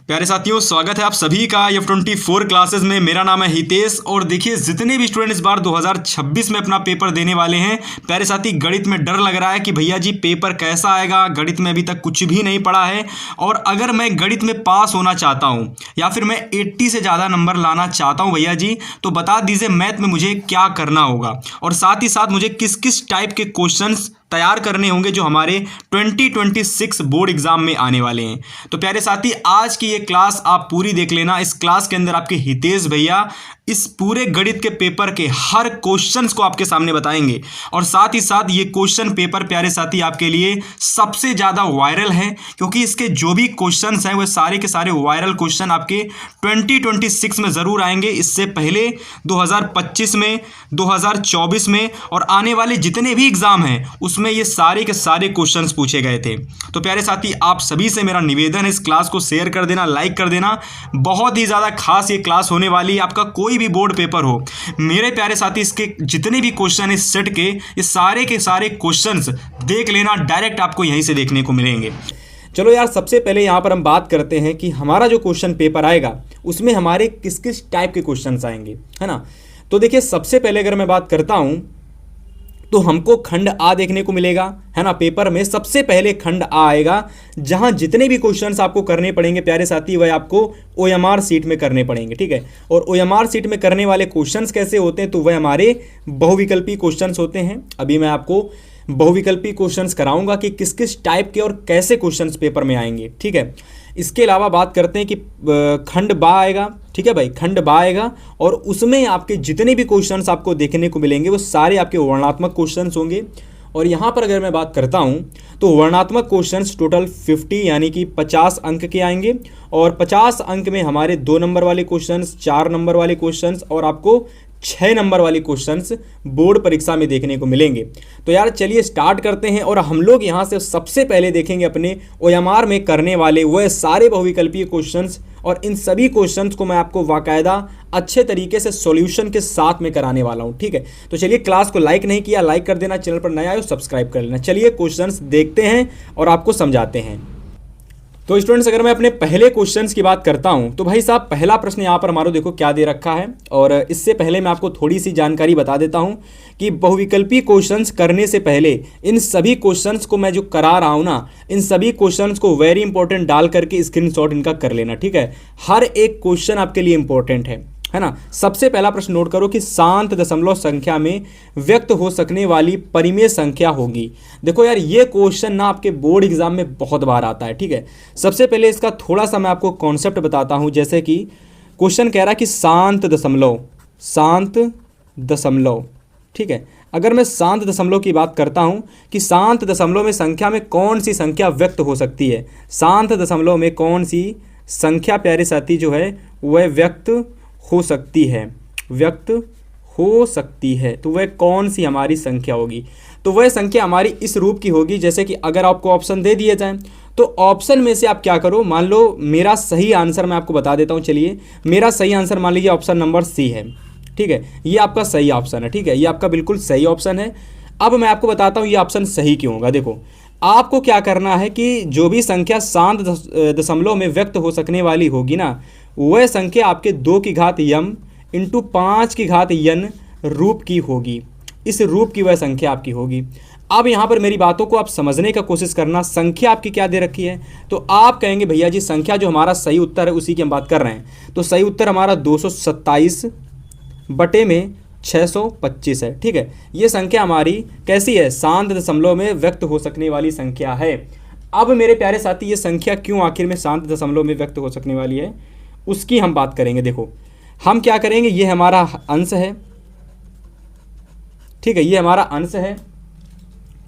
प्यारे साथियों, स्वागत है आप सभी का F24 क्लासेस में। मेरा नाम है हितेश और देखिए जितने भी स्टूडेंट इस बार 2026 में अपना पेपर देने वाले हैं, प्यारे साथी गणित में डर लग रहा है कि भैया जी पेपर कैसा आएगा, गणित में अभी तक कुछ भी नहीं पढ़ा है और अगर मैं गणित में पास होना चाहता हूं या फिर मैं 80 से ज़्यादा नंबर लाना चाहता हूं भैया जी, तो बता दीजिए मैथ में मुझे क्या करना होगा और साथ ही साथ मुझे किस किस टाइप के क्वेश्चंस तैयार करने होंगे जो हमारे 2026 बोर्ड एग्जाम में आने वाले हैं। तो प्यारे साथी आज की ये क्लास आप पूरी देख लेना। इस क्लास के अंदर आपके हितेश भैया इस पूरे गणित के पेपर के हर क्वेश्चंस को आपके सामने बताएंगे और साथ ही साथ ये क्वेश्चन पेपर प्यारे साथी आपके लिए सबसे ज़्यादा वायरल है, क्योंकि इसके जो भी क्वेश्चंस हैं वो सारे के सारे वायरल क्वेश्चन आपके 2026 में ज़रूर आएंगे। इससे पहले 2025 में, 2024 में और आने वाले जितने भी एग्ज़ाम हैं उसमें ये सारे के सारे क्वेश्चंस पूछे गए थे। तो प्यारे साथी आप सभी से मेरा निवेदन है, इस क्लास को शेयर कर देना, लाइक कर देना। बहुत ही ज़्यादा खास ये क्लास होने वाली है। आपका कोई भी बोर्ड पेपर हो, मेरे प्यारे साथी इसके जितने भी क्वेश्चन इस सेट के, ये सारे के सारे क्वेश्चंस देख लेना, डायरेक्ट आपको यहीं से देखने को मिलेंगे। चलो यार, सबसे पहले यहाँ पर हम बात करते हैं कि हमारा जो क्वेश्चन पेपर आएगा उसमें हमारे किस किस टाइप के क्वेश्चंस आएंगे, है ना। तो देखिए सबसे पहले अगर मैं बात करता हूँ तो हमको खंड आ देखने को मिलेगा, है ना। पेपर में सबसे पहले खंड आ आएगा, जहां जितने भी क्वेश्चंस आपको करने पड़ेंगे प्यारे साथी वह आपको OMR सीट में करने पड़ेंगे, ठीक है। और OMR सीट में करने वाले क्वेश्चंस कैसे होते हैं, तो वह हमारे बहुविकल्पी क्वेश्चंस होते हैं। अभी मैं आपको बहुविकल्पी क्वेश्चंस कराऊंगा कि किस किस टाइप के और कैसे क्वेश्चंस पेपर में आएंगे, ठीक है। इसके अलावा बात करते हैं कि खंड बा आएगा, ठीक है भाई, खंड बा आएगा और उसमें आपके जितने भी क्वेश्चंस आपको देखने को मिलेंगे वो सारे आपके वर्णात्मक क्वेश्चंस होंगे। और यहाँ पर अगर मैं बात करता हूँ तो वर्णात्मक क्वेश्चंस टोटल 50 यानी कि 50 अंक के आएंगे और 50 अंक में हमारे 2 नंबर वाले क्वेश्चंस, 4 नंबर वाले क्वेश्चंस और आपको 6 नंबर वाले क्वेश्चंस बोर्ड परीक्षा में देखने को मिलेंगे। तो यार चलिए स्टार्ट करते हैं और हम लोग यहाँ से सबसे पहले देखेंगे अपने OMR में करने वाले वह सारे बहुविकल्पीय क्वेश्चंस और इन सभी क्वेश्चंस को मैं आपको बाकायदा अच्छे तरीके से सॉल्यूशन के साथ में कराने वाला हूँ, ठीक है। तो चलिए, क्लास को लाइक नहीं किया लाइक कर देना, चैनल पर नया आए सब्सक्राइब कर लेना। चलिए क्वेश्चंस देखते हैं और आपको समझाते हैं। तो स्टूडेंट्स अगर मैं अपने पहले क्वेश्चंस की बात करता हूं तो भाई साहब पहला प्रश्न यहाँ पर हमारा देखो क्या दे रखा है। और इससे पहले मैं आपको थोड़ी सी जानकारी बता देता हूं कि बहुविकल्पी क्वेश्चंस करने से पहले इन सभी क्वेश्चंस को मैं जो करा रहा हूं ना, इन सभी क्वेश्चंस को वेरी इंपॉर्टेंट डाल करके स्क्रीनशॉट इनका कर लेना, ठीक है। हर एक क्वेश्चन आपके लिए इंपॉर्टेंट है ना। सबसे पहला प्रश्न नोट करो कि शांत दशमलव संख्या में व्यक्त हो सकने वाली परिमेय संख्या होगी। देखो यार, ये क्वेश्चन ना आपके बोर्ड एग्जाम में बहुत बार आता है, ठीक है। सबसे पहले इसका थोड़ा सा मैं आपको कॉन्सेप्ट बताता हूं। जैसे कि क्वेश्चन कह रहा है कि शांत दशमलव, ठीक है। अगर मैं शांत दशमलव की बात करता हूं कि शांत दशमलव में संख्या में कौन सी संख्या व्यक्त हो सकती है, शांत दशमलव में कौन सी संख्या प्यारे साथी जो है वह व्यक्त हो सकती है, तो वह कौन सी हमारी संख्या होगी। तो वह संख्या हमारी इस रूप की होगी, जैसे कि अगर आपको ऑप्शन दे दिए जाएं तो ऑप्शन में से आप क्या करो, मान लो मेरा सही आंसर मैं आपको बता देता हूं। चलिए, मेरा सही आंसर मान लीजिए ऑप्शन नंबर सी है, ठीक है। ये आपका सही ऑप्शन है, ठीक है, ये आपका बिल्कुल सही ऑप्शन है। अब मैं आपको बताता हूँ ये ऑप्शन सही क्यों होगा। देखो, आपको क्या करना है कि जो भी संख्या शांत दशमलव में व्यक्त हो सकने वाली होगी ना, वह संख्या आपके 2 की घात m इंटू 5 की घात n रूप की होगी। इस रूप की वह संख्या आपकी होगी। अब यहाँ पर मेरी बातों को आप समझने का कोशिश करना। संख्या आपकी क्या दे रखी है, तो आप कहेंगे भैया जी संख्या जो हमारा सही उत्तर है उसी की हम बात कर रहे हैं। तो सही उत्तर हमारा 227 बटे में 625 है, ठीक है। ये संख्या हमारी कैसी है, शांत दशमलव में व्यक्त हो सकने वाली संख्या है। अब मेरे प्यारे साथी ये संख्या क्यों आखिर में शांत दशमलव में व्यक्त हो सकने वाली है उसकी हम बात करेंगे। देखो, हम क्या करेंगे, ये हमारा अंश है, ठीक है, ये हमारा अंश है।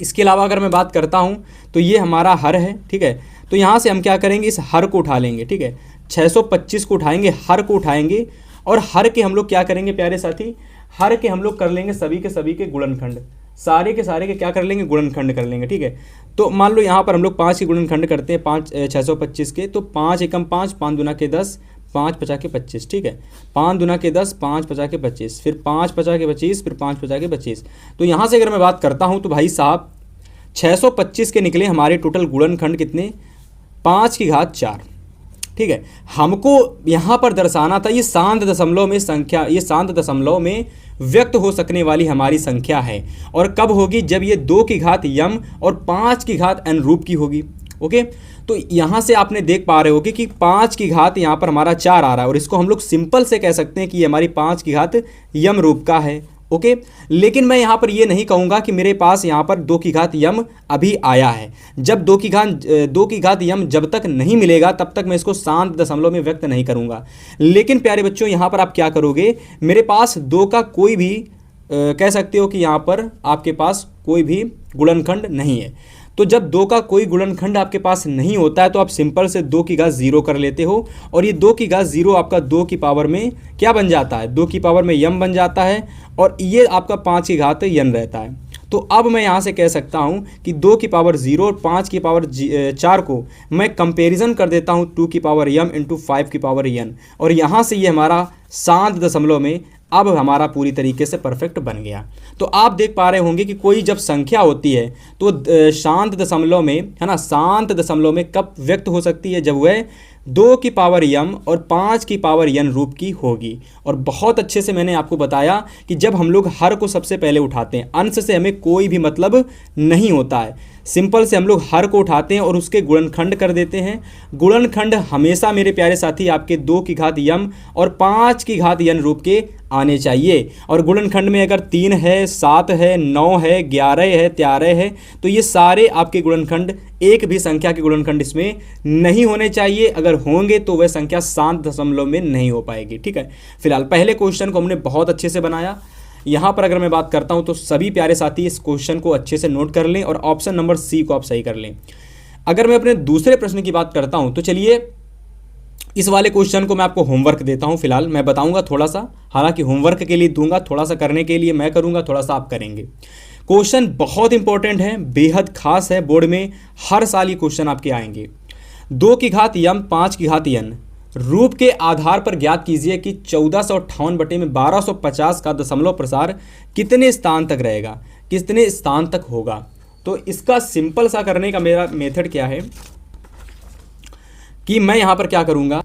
इसके अलावा अगर मैं बात करता हूं तो ये हमारा हर है, ठीक है। तो यहां से हम क्या करेंगे, इस हर को उठा लेंगे, ठीक है। 625 को उठाएंगे, हर को उठाएंगे और हर के हम लोग क्या करेंगे प्यारे साथी, हर के हम लोग कर लेंगे सभी के गुणनखंड, सारे के सारे के क्या कर लेंगे, गुणनखंड कर लेंगे, ठीक है। तो मान लो यहाँ पर हम लोग 5 के गुणनखंड करते हैं, 625 के, तो 5 एकम 5, 5 दूना के 10, 5 पचा के 25, ठीक है। 5 दूना के 10, 5 पचा के 25, फिर 5 पचा के 25, फिर 5 पचा के 25। तो यहाँ से अगर मैं बात करता हूँ तो भाई साहब 625 के निकले हमारे टोटल गुणनखंड कितने, 5 की घात 4, ठीक है। हमको यहाँ पर दर्शाना था ये शांत दशमलव में संख्या, ये शांत दशमलव में व्यक्त हो सकने वाली हमारी संख्या है, और कब होगी, जब ये 2 की घात यम और 5 की घात n रूप की होगी। ओके, तो यहाँ से आपने देख पा रहे होगे कि 5 की घात यहाँ पर हमारा 4 आ रहा है, और इसको हम लोग सिंपल से कह सकते हैं कि ये हमारी 5 की घात यम रूप का है। ओके, लेकिन मैं यहाँ पर ये नहीं कहूँगा कि मेरे पास यहाँ पर 2 की घात यम अभी आया है। जब 2 की घात यम जब तक नहीं मिलेगा तब तक मैं इसको शांत दशमलव में व्यक्त नहीं करूँगा। लेकिन प्यारे बच्चों, यहाँ पर आप क्या करोगे, मेरे पास 2 का कोई भी कह सकते हो कि यहाँ पर आपके पास कोई भी गुणनखंड नहीं है। तो जब 2 का कोई गुणनखंड आपके पास नहीं होता है तो आप सिंपल से 2 की घात 0 कर लेते हो, और ये 2 की घात 0 आपका 2 की पावर में क्या बन जाता है, 2 की पावर में यम बन जाता है, और ये आपका 5 की घात यन रहता है। तो अब मैं यहाँ से कह सकता हूँ कि 2 की पावर 0 और 5 की पावर 4 को मैं कंपैरिजन कर देता हूँ 2 की पावर यम इंटू 5 की पावर यन, और यहाँ से ये हमारा शांत दशमलव में अब हमारा पूरी तरीके से परफेक्ट बन गया। तो आप देख पा रहे होंगे कि कोई जब संख्या होती है तो शांत दशमलव में, है ना, शांत दशमलव में कब व्यक्त हो सकती है, जब वह 2 की पावर यम और 5 की पावर यन रूप की होगी। और बहुत अच्छे से मैंने आपको बताया कि जब हम लोग हर को सबसे पहले उठाते हैं, अंश से हमें कोई भी मतलब नहीं होता है, सिंपल से हम लोग हर को उठाते हैं और उसके गुणनखंड कर देते हैं। गुणनखंड हमेशा मेरे प्यारे साथी आपके 2 की घात यम और 5 की घात यन रूप के आने चाहिए। और गुणनखंड में अगर 3 है, 7 है, 9 है, 11 है, 13 है, तो ये सारे आपके गुणनखंड, एक भी संख्या के गुणनखंड इसमें नहीं होने चाहिए। अगर होंगे तो वह संख्या शांत दशमलव में नहीं हो पाएगी। ठीक है, फिलहाल पहले क्वेश्चन को हमने बहुत अच्छे से बनाया। यहाँ पर अगर मैं बात करता हूँ तो सभी प्यारे साथी इस क्वेश्चन को अच्छे से नोट कर लें और ऑप्शन नंबर सी को आप सही कर लें। अगर मैं अपने दूसरे प्रश्न की बात करता हूँ तो चलिए इस वाले क्वेश्चन को मैं आपको होमवर्क देता हूँ। फिलहाल मैं बताऊँगा थोड़ा सा, हालांकि होमवर्क के लिए दूंगा, थोड़ा सा करने के लिए मैं करूँगा, थोड़ा सा आप करेंगे। क्वेश्चन बहुत इंपॉर्टेंट है, बेहद खास है, बोर्ड में हर साल ये क्वेश्चन आपके आएंगे। 2 की घात यम 5 की घात यन रूप के आधार पर ज्ञात कीजिए कि 1458 बटे में 1250 का दशमलव प्रसार कितने स्थान तक रहेगा, कितने स्थान तक होगा। तो इसका सिंपल सा करने का मेरा मेथड क्या है कि मैं यहाँ पर क्या करूँगा,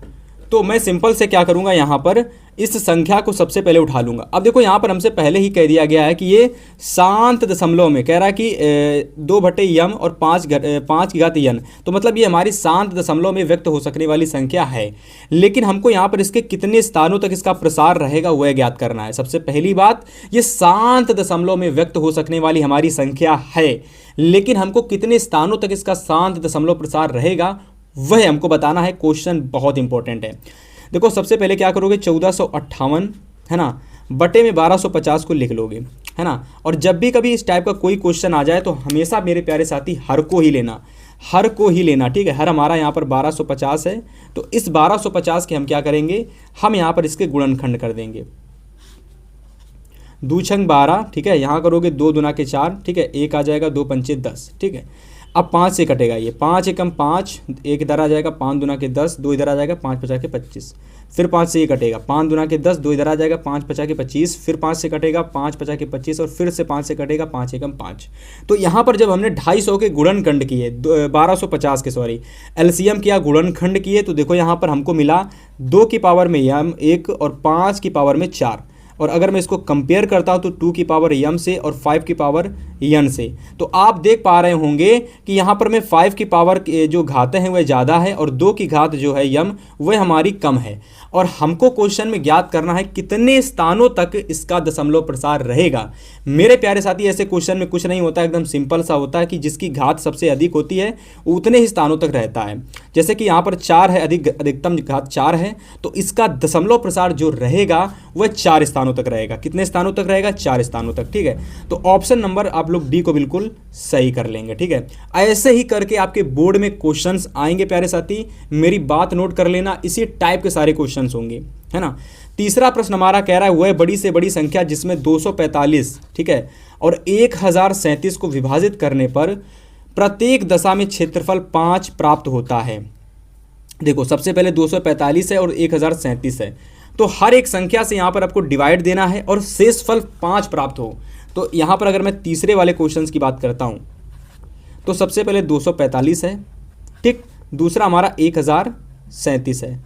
तो मैं सिंपल से क्या करूँगा, यहाँ पर इस संख्या को सबसे पहले उठा लूँगा। अब देखो यहाँ पर हमसे पहले ही कह दिया गया है कि ये शांत दशमलव में कह रहा है कि 2 बटे यम और 5 की घात यन, तो मतलब ये हमारी शांत दशमलव में व्यक्त हो सकने वाली संख्या है। लेकिन हमको यहाँ पर इसके कितने स्थानों तक इसका प्रसार रहेगा वह ज्ञात करना है। सबसे पहली बात, ये शांत दशमलव में व्यक्त हो सकने वाली हमारी संख्या है, लेकिन हमको कितने स्थानों तक इसका शांत दशमलव प्रसार रहेगा वह हमको बताना है। क्वेश्चन बहुत इंपॉर्टेंट है। देखो सबसे पहले क्या करोगे, 1458 है ना बटे में 1250 को लिख लोगे, है ना। और जब भी कभी इस टाइप का कोई क्वेश्चन आ जाए तो हमेशा मेरे प्यारे साथी हर को ही लेना, हर को ही लेना। ठीक है, हर हमारा यहाँ पर 1250 है, तो इस 1250 के हम क्या करेंगे, हम यहाँ पर इसके गुणनखंड कर देंगे। 2 छंग 12, ठीक है, यहाँ करोगे 2 दूना के 4, ठीक है, 1 आ जाएगा, 2 पंचे 10, ठीक है। अब 5 से कटेगा ये, 5 एकम 5, 1 इधर आ जाएगा, 5 दूना के 10, 2 इधर आ जाएगा, 5 पचा के 25, फिर 5 से ये कटेगा, 5 दूना के 10, 2 इधर आ जाएगा, 5 पचा के 25, फिर 5 से कटेगा, 5 पचा के 25, और फिर से 5 से कटेगा, 5 एकम 5। तो यहाँ पर जब हमने 250 के गुणनखंड किए, 1250 के सॉरी एलसीएम किया, गुणनखंड किए, तो देखो यहाँ पर हमको मिला 2 की पावर में यम 1 और 5 की पावर में 4। और अगर मैं इसको कंपेयर करता हूं तो 2 की पावर यम से और 5 की पावर यन से, तो आप देख पा रहे होंगे कि यहाँ पर मैं 5 की पावर जो घातें हैं वह ज़्यादा है और 2 की घात जो है यम वह हमारी कम है। और हमको क्वेश्चन में ज्ञात करना है कितने स्थानों तक इसका दशमलव प्रसार रहेगा। मेरे प्यारे साथी, ऐसे क्वेश्चन में कुछ नहीं होता, एकदम सिंपल सा होता है कि जिसकी घात सबसे अधिक होती है उतने ही स्थानों तक रहता है। जैसे कि यहाँ पर 4 है, अधिकतम घात 4 है, तो इसका दशमलव प्रसार जो रहेगा वह 4 स्थानों तक रहेगा। कितने स्थानों तक रहेगा, 4 स्थानों तक। ठीक है, तो ऑप्शन नंबर आप लोग डी को बिल्कुल सही कर लेंगे। ठीक है, ऐसे ही करके आपके बोर्ड में क्वेश्चंस आएंगे प्यारे साथी, मेरी बात नोट कर लेना, इसी टाइप के सारे क्वेश्चंस होंगे, है ना। तीसरा प्रश्न हमारा कह रहा है वह बड़ी से बड़ी संख्या जिसमें 245, ठीक है, और 1037 को विभाजित करने पर प्रत्येक दशा में क्षेत्रफल 5 प्राप्त होता है। देखो सबसे पहले 245 है और 1037 है, तो हर एक संख्या से यहाँ पर आपको डिवाइड देना है और शेषफल 5 प्राप्त हो। तो यहाँ पर अगर मैं तीसरे वाले क्वेश्चंस की बात करता हूँ तो सबसे पहले 245 है, ठीक, दूसरा हमारा 1037 37 है।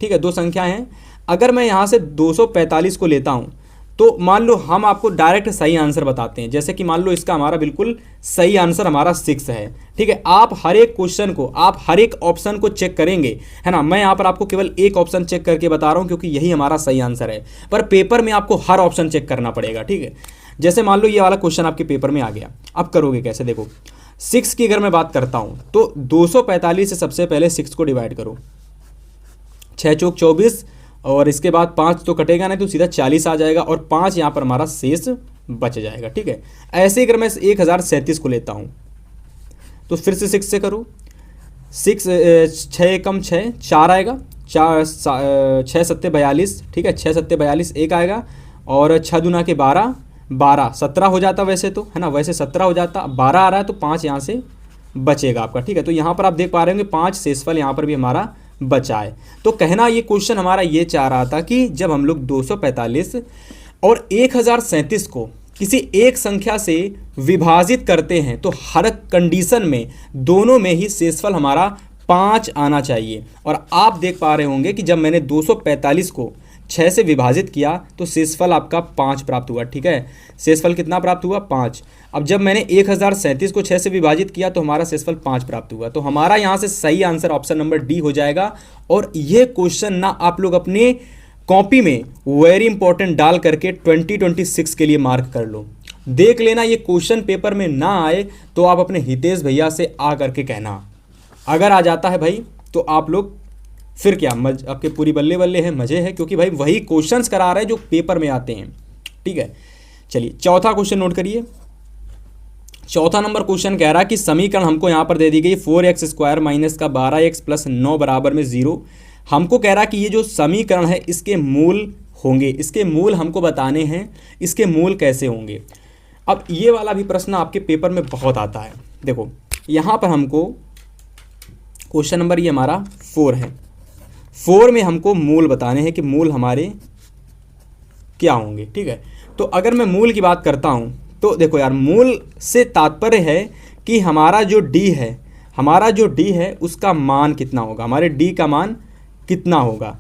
ठीक है, दो संख्या हैं। अगर मैं यहाँ से 245 को लेता हूँ तो मान लो हम आपको डायरेक्ट सही आंसर बताते हैं, जैसे कि मान लो इसका हमारा बिल्कुल सही आंसर हमारा 6 है। ठीक है, आप हर एक क्वेश्चन को, आप हर एक ऑप्शन को चेक करेंगे, है ना। मैं यहाँ पर आपको केवल एक ऑप्शन चेक करके बता रहा हूँ क्योंकि यही हमारा सही आंसर है, पर पेपर में आपको हर ऑप्शन चेक करना पड़ेगा। ठीक है, जैसे मान लो ये वाला क्वेश्चन आपके पेपर में आ गया, अब करोगे कैसे, देखो 6 की अगर मैं बात करता हूँ तो 245 से सबसे पहले 6 को डिवाइड करो, 6 चौक 24 और इसके बाद 5 तो कटेगा नहीं तो सीधा 40 आ जाएगा और 5 यहाँ पर हमारा शेष बच जाएगा। ठीक है, ऐसे ही अगर मैं 1037 को लेता हूँ तो फिर से 6 से करूँ, 6 6 कम 6 4 आएगा, 4 6 सत्ते 42। ठीक है, 6 सत्ते 42 एक आएगा और 6 दूना के 12 12 17 हो जाता वैसे तो, है ना, वैसे 17 हो जाता, 12 आ रहा है तो 5 यहाँ से बचेगा आपका। ठीक है, तो यहाँ पर आप देख पा रहे होंगे 5 शेषफल यहाँ पर भी हमारा बचा है। तो कहना ये क्वेश्चन हमारा ये चाह रहा था कि जब हम लोग 245 और 1037 को किसी एक संख्या से विभाजित करते हैं तो हर कंडीशन में दोनों में ही शेषफल हमारा 5 आना चाहिए। और आप देख पा रहे होंगे कि जब मैंने 245 को 6 से विभाजित किया तो शेषफल आपका 5 प्राप्त हुआ। ठीक है, शेषफल कितना प्राप्त हुआ, 5। अब जब मैंने 1037 को 6 से विभाजित किया तो हमारा शेषफल 5 प्राप्त हुआ। तो हमारा यहाँ से सही आंसर ऑप्शन नंबर डी हो जाएगा। और ये क्वेश्चन ना आप लोग अपने कॉपी में वेरी इंपॉर्टेंट डाल करके 2026 के लिए मार्क कर लो, देख लेना। ये क्वेश्चन पेपर में ना आए तो आप अपने हितेश भैया से आ करके कहना, अगर आ जाता है भाई तो आप लोग फिर क्या आपके पूरी बल्ले बल्ले हैं, मज़े हैं, क्योंकि भाई वही क्वेश्चंस करा रहे हैं जो पेपर में आते हैं। ठीक है, चलिए चौथा क्वेश्चन नोट करिए। चौथा नंबर क्वेश्चन कह रहा है कि समीकरण हमको यहाँ पर दे दी गई 4x² माइनस का 12x प्लस 9 बराबर में 0। हमको कह रहा है कि ये जो समीकरण है इसके मूल होंगे, इसके मूल हमको बताने हैं, इसके मूल कैसे होंगे। अब ये वाला भी प्रश्न आपके पेपर में बहुत आता है। देखो यहाँ पर हमको क्वेश्चन नंबर ये हमारा 4 है, 4 में हमको मूल बताने हैं कि मूल हमारे क्या होंगे। ठीक है, तो अगर मैं मूल की बात करता हूँ तो देखो यार, मूल से तात्पर्य है कि हमारा जो d है, हमारा जो d है उसका मान कितना होगा, हमारे d का मान कितना होगा,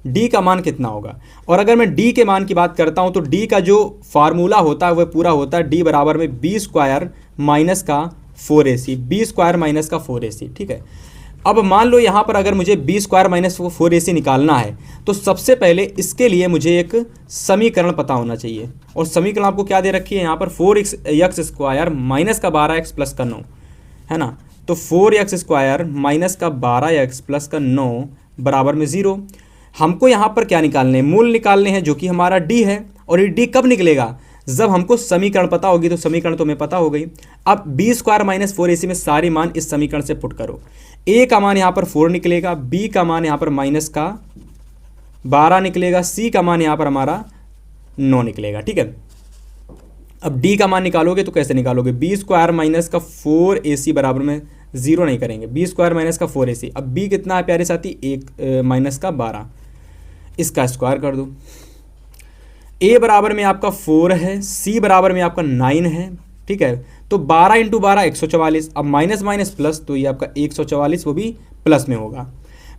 d का मान कितना होगा। और अगर मैं d के मान की बात करता हूँ तो d का जो फार्मूला होता है वह पूरा होता है d बराबर में b² माइनस का 4ac, b² माइनस का 4ac। ठीक है, अब मान लो यहाँ पर अगर मुझे b² माइनस 4ac निकालना है तो सबसे पहले इसके लिए मुझे एक समीकरण पता होना चाहिए। और समीकरण आपको क्या दे रखी है यहाँ पर, 4x² माइनस का 12x प्लस का 9, है ना। तो 4x² माइनस का 12x प्लस का 9 बराबर में 0। हमको यहाँ पर क्या निकालने हैं, मूल निकालने हैं, जो कि हमारा d है। और ये d कब निकलेगा, जब हमको समीकरण पता होगी। तो समीकरण तो हमें पता हो गई। अब b² माइनस 4ac में सारे मान इस समीकरण से पुट करो। a का मान यहाँ पर 4 निकलेगा, b का मान यहाँ पर माइनस का 12 निकलेगा, c का मान यहाँ पर हमारा 9 निकलेगा। ठीक है, अब d का मान निकालोगे तो कैसे निकालोगे, b² माइनस का 4ac बराबर में 0 नहीं करेंगे, b² माइनस का 4ac। अब b कितना है प्यारे साथी, 1 माइनस का 12, इसका स्क्वायर कर दो। a बराबर में आपका 4 है, c बराबर में आपका 9 है। ठीक है, तो 12 × 12 144। अब माइनस माइनस प्लस, तो ये आपका 144 वो भी प्लस में होगा।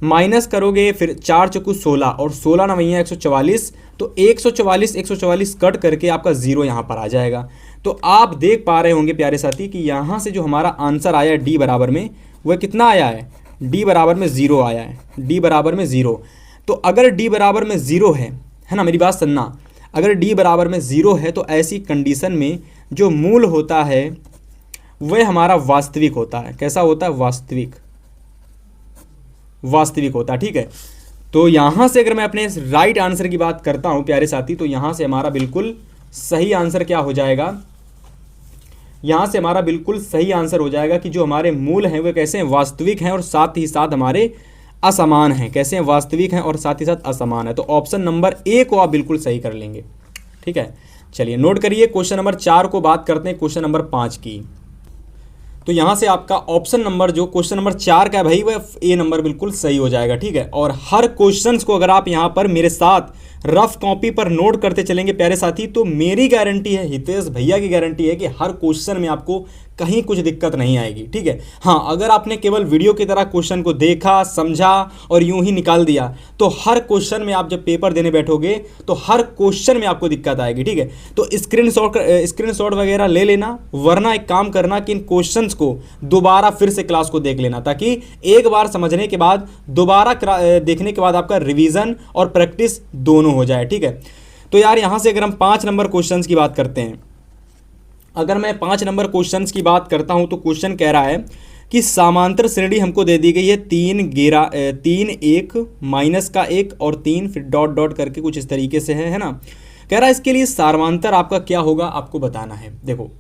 माइनस करोगे फिर 4 चौकू 16 और 16 ना भैया 144, तो 144 कट करके आपका 0 यहाँ पर आ जाएगा। तो आप देख पा रहे होंगे प्यारे साथी कि यहाँ से जो हमारा आंसर आया है d बराबर में, वह कितना आया है, d बराबर में 0 आया है, d बराबर में 0। तो अगर d बराबर में 0 है ना, मेरी बात सुनना, अगर d बराबर में 0 है तो ऐसी कंडीशन में जो मूल होता है वह हमारा वास्तविक होता है। कैसा होता है, वास्तविक होता है। ठीक है, तो यहाँ से अगर मैं अपने राइट आंसर की बात करता हूँ प्यारे साथी, तो यहाँ से हमारा बिल्कुल सही आंसर क्या हो जाएगा, यहाँ से हमारा बिल्कुल सही आंसर हो जाएगा कि जो हमारे मूल हैं वे कैसे हैं, वास्तविक हैं और साथ ही साथ हमारे असमान हैं। कैसे हैं, वास्तविक हैं और साथ ही साथ असमान है। तो ऑप्शन नंबर ए को आप बिल्कुल सही कर लेंगे। ठीक है, चलिए नोट करिए। क्वेश्चन नंबर 4 को बात करते हैं क्वेश्चन नंबर 5 की। तो यहाँ से आपका ऑप्शन नंबर जो क्वेश्चन नंबर 4 का है भाई, वह ए नंबर बिल्कुल सही हो जाएगा। ठीक है, और हर क्वेश्चंस को अगर आप यहाँ पर मेरे साथ रफ कॉपी पर नोट करते चलेंगे प्यारे साथी, तो मेरी गारंटी है, हितेश भैया की गारंटी है कि हर क्वेश्चन में आपको कहीं कुछ दिक्कत नहीं आएगी, ठीक है। हाँ, अगर आपने केवल वीडियो की तरह क्वेश्चन को देखा, समझा और यूं ही निकाल दिया तो हर क्वेश्चन में आप जब पेपर देने बैठोगे तो हर क्वेश्चन में आपको दिक्कत आएगी, ठीक है। तो स्क्रीनशॉट वगैरह ले लेना, वरना एक काम करना कि इन क्वेश्चंस को दोबारा फिर से क्लास को देख लेना, ताकि एक बार समझने के बाद दोबारा देखने के बाद आपका रिवीजन और प्रैक्टिस दोनों हो जाए, ठीक है। तो यार यहाँ से अगर हम 5 नंबर क्वेश्चंस की बात करते हैं, अगर मैं 5 नंबर क्वेश्चंस की बात करता हूं तो क्वेश्चन कह रहा है कि समांतर श्रेणी हमको दे दी गई है 3 1 माइनस का 1 और 3 फिर डॉट डॉट करके कुछ इस तरीके से है ना। कह रहा है इसके लिए सार्वमांतर आपका क्या होगा, आपको बताना है। देखो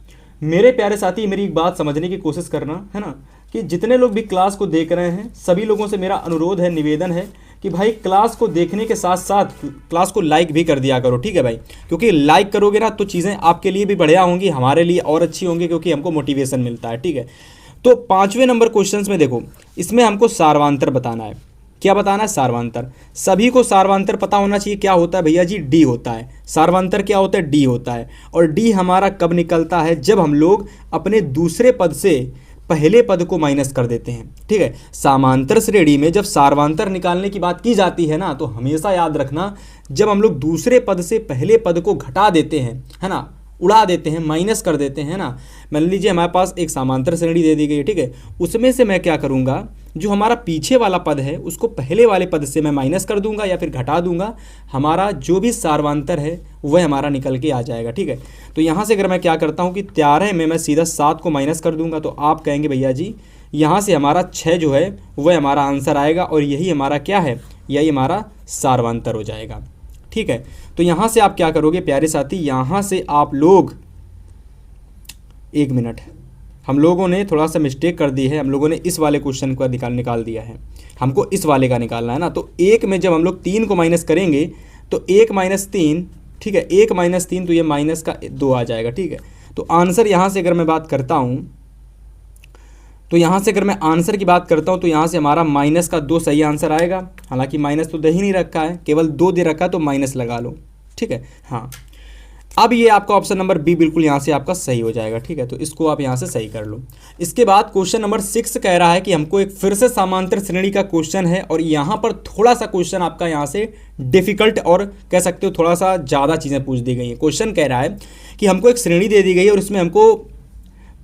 मेरे प्यारे साथी, मेरी एक बात समझने की कोशिश करना, है ना, कि जितने लोग भी क्लास को देख रहे हैं सभी लोगों से मेरा अनुरोध है, निवेदन है कि भाई क्लास को देखने के साथ साथ क्लास को लाइक भी कर दिया करो, ठीक है भाई। क्योंकि लाइक करोगे ना तो चीज़ें आपके लिए भी बढ़िया होंगी, हमारे लिए और अच्छी होंगी, क्योंकि हमको मोटिवेशन मिलता है, ठीक है। तो 5वें नंबर क्वेश्चन में देखो, इसमें हमको सार्वमांतर बताना है। क्या बताना है? सार्वमांतर। सभी को सार्वमांतर पता होना चाहिए। क्या होता है भैया जी? डी होता है। सार्वमांतर क्या होता है? डी होता है। और डी हमारा कब निकलता है? जब हम लोग अपने दूसरे पद से पहले पद को माइनस कर देते हैं, ठीक है। समांतर श्रेणी में जब सार्वमांतर निकालने की बात की जाती है ना, तो हमेशा याद रखना, जब हम लोग दूसरे पद से पहले पद को घटा देते हैं, है ना, उड़ा देते हैं, माइनस कर देते हैं ना। मान लीजिए हमारे पास एक समांतर श्रेणी दे दी गई है, ठीक है। उसमें से मैं क्या करूँगा, जो हमारा पीछे वाला पद है उसको पहले वाले पद से मैं माइनस कर दूंगा या फिर घटा दूंगा, हमारा जो भी सार्वमांतर है वह हमारा निकल के आ जाएगा, ठीक है। तो यहाँ से अगर मैं क्या करता हूँ कि 13 में मैं सीधा 7 को माइनस कर दूंगा, तो आप कहेंगे भैया जी यहाँ से हमारा 6 जो है वह हमारा आंसर आएगा, और यही हमारा क्या है, यही हमारा सार्वमांतर हो जाएगा, ठीक है। तो यहाँ से आप क्या करोगे प्यारे साथी, यहाँ से आप लोग, एक मिनट, हम लोगों ने थोड़ा सा मिस्टेक कर दी है। हम लोगों ने इस वाले क्वेश्चन को निकाल दिया है, हमको इस वाले का निकालना है ना। तो 1 में जब हम लोग 3 को माइनस करेंगे तो 1 माइनस 3, ठीक है, 1 माइनस 3 तो ये माइनस का 2 आ जाएगा, ठीक है। तो आंसर यहाँ से अगर मैं बात करता हूँ, तो यहाँ से अगर मैं आंसर की बात करता हूँ तो यहाँ से हमारा माइनस का 2 सही आंसर आएगा। हालांकि माइनस तो दे ही नहीं रखा है, केवल 2 दे रखा है, तो माइनस लगा लो, ठीक है। हाँ, अब ये आपका ऑप्शन नंबर बी बिल्कुल यहाँ से आपका सही हो जाएगा, ठीक है। तो इसको आप यहाँ से सही कर लो। इसके बाद क्वेश्चन नंबर 6 कह रहा है कि हमको एक फिर से समांतर श्रेणी का क्वेश्चन है, और यहाँ पर थोड़ा सा क्वेश्चन आपका यहाँ से डिफिकल्ट और कह सकते हो थोड़ा सा ज़्यादा चीज़ें पूछ दी गई हैं। क्वेश्चन कह रहा है कि हमको एक श्रेणी दे दी गई है और इसमें हमको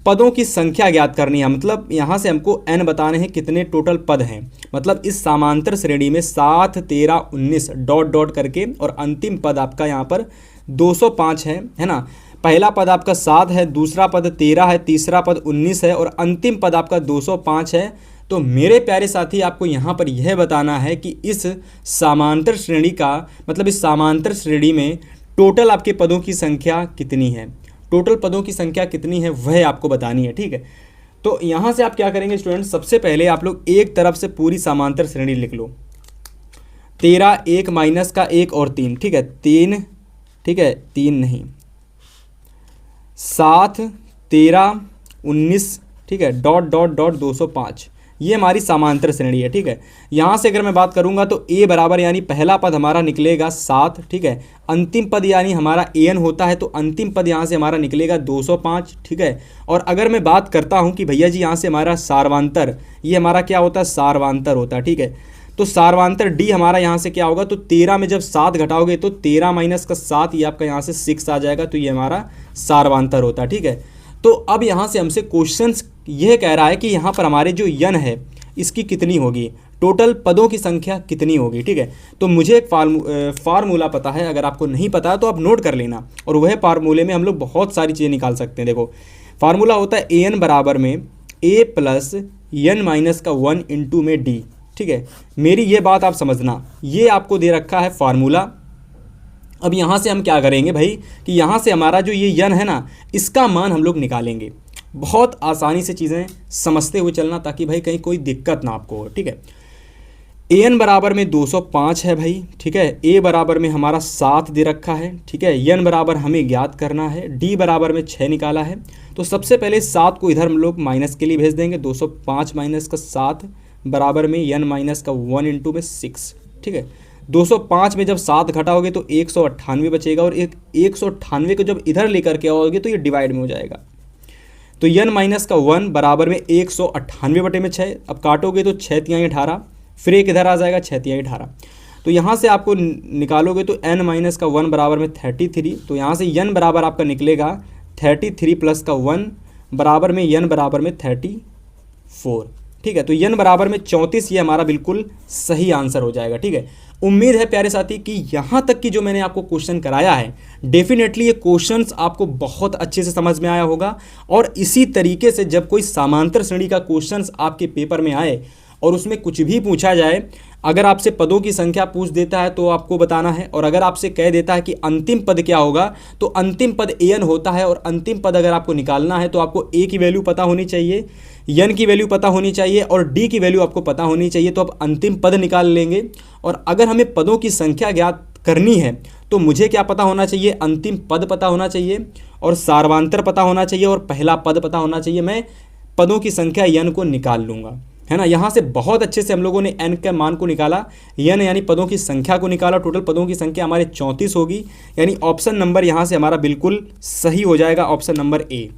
पदों की संख्या ज्ञात करनी है। मतलब यहाँ से हमको n बताने हैं कितने टोटल पद हैं। मतलब इस समांतर श्रेणी में 7, 13, 19 डॉट डॉट करके, और अंतिम पद आपका यहाँ पर 205 है ना। पहला पद आपका 7 है, दूसरा पद 13 है, तीसरा पद 19 है, और अंतिम पद आपका 205 है। तो मेरे प्यारे साथी, आपको यहाँ पर यह बताना है कि इस समांतर श्रेणी का, मतलब इस समांतर श्रेणी में टोटल आपके पदों की संख्या कितनी है, टोटल पदों की संख्या कितनी है वह आपको बतानी है, ठीक है। तो यहाँ से आप क्या करेंगे स्टूडेंट, सबसे पहले आप लोग एक तरफ से पूरी समांतर श्रेणी लिख लो। 13, 1 माइनस का 1 और 3, ठीक है, 3, ठीक है, 3 नहीं, 7, 13, 19, ठीक है, डॉट डॉट डॉट 205, ये हमारी समांतर श्रेणी है, ठीक है। यहाँ से अगर मैं बात करूँगा तो a बराबर यानी पहला पद हमारा निकलेगा 7, ठीक है। अंतिम पद यानी हमारा an होता है, तो अंतिम पद यहाँ से हमारा निकलेगा 205, ठीक है। और अगर मैं बात करता हूँ कि भैया जी यहाँ से हमारा सार्वमांतर, ये हमारा क्या होता है, सार्वमांतर होता है, ठीक है। तो सार्वमांतर d हमारा यहाँ से क्या होगा, तो 13 में जब 7 घटाओगे तो 13 माइनस का 7, ये आपका यहाँ से 6 आ जाएगा, तो ये हमारा सार्वमांतर होता है, ठीक है। तो अब यहाँ से हमसे क्वेश्चंस यह कह रहा है कि यहाँ पर हमारे जो n है इसकी कितनी होगी, टोटल पदों की संख्या कितनी होगी, ठीक है। तो मुझे एक फार्मूला पता है, अगर आपको नहीं पता तो आप नोट कर लेना, और वह फार्मूले में हम लोग बहुत सारी चीज़ें निकाल सकते हैं। देखो फार्मूला होता है an बराबर में a प्लस n माइनस का 1 इंटू में d, ठीक है। मेरी ये बात आप समझना, ये आपको दे रखा है फार्मूला। अब यहाँ से हम क्या करेंगे भाई कि यहाँ से हमारा जो ये n है ना, इसका मान हम लोग निकालेंगे। बहुत आसानी से चीज़ें समझते हुए चलना, ताकि भाई कहीं कोई दिक्कत ना आपको हो, ठीक है। an बराबर में 205 है भाई, ठीक है। a बराबर में हमारा 7 दे रखा है, ठीक है। n बराबर हमें ज्ञात करना है, d बराबर में 6 निकाला है। तो सबसे पहले 7 को इधर हम लोग माइनस के लिए भेज देंगे, 205 माइनस का 7 बराबर में n माइनस का 1 इंटू में 6, ठीक है। 205 में जब 7 घटाओगे तो 198 बचेगा, और 198 को जब इधर लेकर के आओगे तो ये डिवाइड में हो जाएगा। तो n माइनस का 1 बराबर में 198/6। अब काटोगे तो 6 तिहाई 18, फिर एक इधर आ जाएगा 6 तिहाई 18। तो यहाँ से आपको निकालोगे तो n माइनस का 1 बराबर में 33। तो यहाँ से n बराबर आपका निकलेगा 33 प्लस का 1 बराबर में n बराबर में 34। ठीक है, तो n बराबर में 34 ये हमारा बिल्कुल सही आंसर हो जाएगा। ठीक है, उम्मीद है प्यारे साथी कि यहाँ तक की जो मैंने आपको क्वेश्चन कराया है डेफिनेटली ये क्वेश्चंस आपको बहुत अच्छे से समझ में आया होगा। और इसी तरीके से जब कोई समांतर श्रेणी का क्वेश्चंस आपके पेपर में आए और उसमें कुछ भी पूछा जाए, अगर आपसे पदों की संख्या पूछ देता है तो आपको बताना है, और अगर आपसे कह देता है कि अंतिम पद क्या होगा तो अंतिम पद an होता है। और अंतिम पद अगर आपको निकालना है तो आपको a की वैल्यू पता होनी चाहिए, n की वैल्यू पता होनी चाहिए और d की वैल्यू आपको पता होनी चाहिए, तो आप अंतिम पद निकाल लेंगे। और अगर हमें पदों की संख्या ज्ञात करनी है तो मुझे क्या पता होना चाहिए, अंतिम पद पता होना चाहिए और सार्वधातर पता होना चाहिए और पहला पद पता होना चाहिए। मैं पदों की संख्या n को निकाल लूँगा, है ना। यहाँ से बहुत अच्छे से हम लोगों ने n के मान को निकाला, n यानी पदों की संख्या को निकाला। टोटल पदों की संख्या हमारे 34 होगी, यानी ऑप्शन नंबर यहाँ से हमारा बिल्कुल सही हो जाएगा, ऑप्शन नंबर ए,